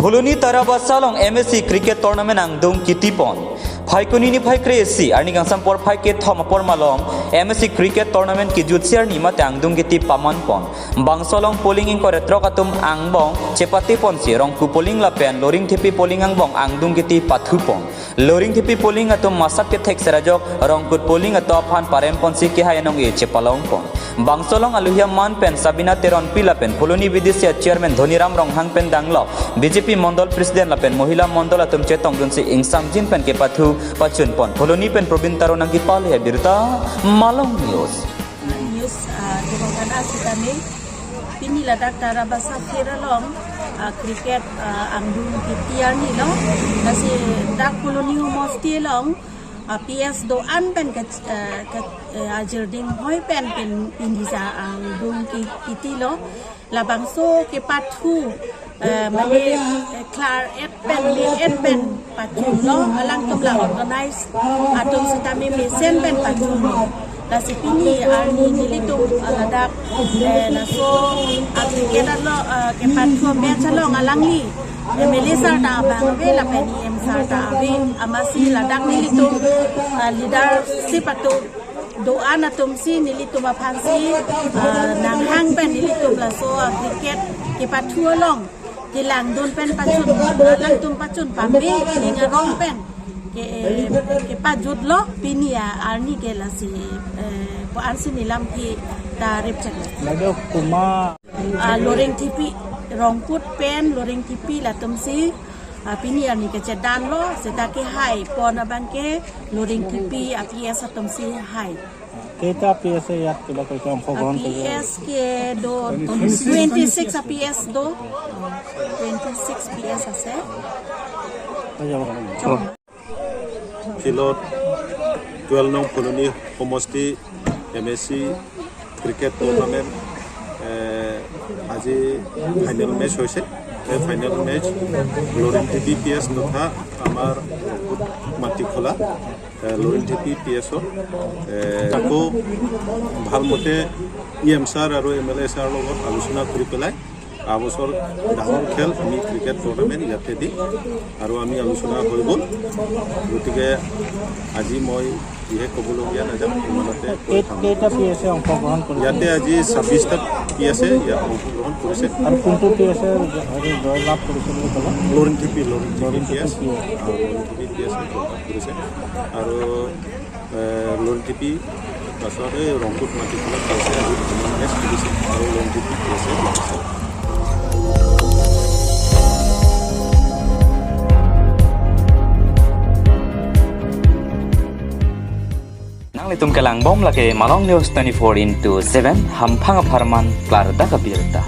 Pholoni Tarabasalong MSC Cricket Tournament ang dong kitipon. Phaikuni ni phai kresi arni gangsam por phai ke thomapor malom MSC Cricket Tournament ki jutsiar ni mate ang dong kiti paman pon. Bangsolong polling in kore trokatum ang bong cepati pon si rong ku polling la pen loring thipi polling ang bong ang dong kiti pathu pon. Loring thipi polling atum masak ke thek serajok rong kut polling ato phan parem pon si ke hayanong e cepalong pon. Bangsolong aluhia man pen Sabina Teron pila pen Pholoni Vidisia Chairman Dhoniram Rong hang pen danglo BJP Mondol President la pen Mohila Mondol atum chetong dun si ingsam jin pen ke pathu pachun pon Pholoni pen Probin Taro nang kipal ya birta Malong News dengan asitami pini ladak tarabasa firalong cricket angdung kitian ni lo nasi dak Pholoni mosti long PS do an pen kat ajerding hoi pen pinisa angdung kitilo labang so ke pathu mali klar et pen patun lo alang tumla organize atung sitami mesen pen patun la sipini arni nilitum aladak na so agrigedan lo ke patun becha lo ngalangli Melisa na bangwe la peni em sarta avi amasi ladak nilitum leadership atu doa na tumsi nilitum aphansi nang hang pen nilitum la so cricket ke pathu long Kilang dun pen pachun lang tum pachun pambi linga rong pen ke pajut lo pinia arni ke la si po ansi nilam ki tarip chak lagi kuma loring tipi rongput pen loring tipi la tumsi pini arni ke cedan lo seta ke hai pon abang ke loring tipi aps tumsi hai kita PS ya kita kau program PS ke do 26 PS do 26 PS ase Filot 12 nong Pholoni Homosti MSC Cricket Tournament আজি final match হৈছে এই final match Lauren টিপি PS তথা আমাৰ মাটি খোলা Lauren টিপি PS আকৌ ভালমতে EM ছাৰ আৰু MLA ছাৰ লগত আলোচনা কৰি পেলাই আবছৰ ডাঙৰ খেল আমি ক্ৰিকেট টুৰ্ণামেণ্ট ইয়াতে দি আৰু আমি আলোচনা হৈ গ'ল গতিকে আজি মই যিহে ক'বলগীয়া নাযাওঁ ইমানতে কেইটা PS অংশগ্ৰহণ কৰিছে ইয়াতে আজি 26টা PS ইয়াত অংশগ্ৰহণ কৰিছে আৰু কোনটো PS জয় লাভ কৰিছে বুলি ক'লে লৰেন টিপি PS কৰিছে আৰু লৰেন টিপি পাছতে ৰংপুৰ মাটি খেলত পাইছে আজি মেচ খেলিছে আৰু লৰেন টিপি PS Nang litum kelang bom lake Malong News 24/7 hampang aparman klar da kabirta.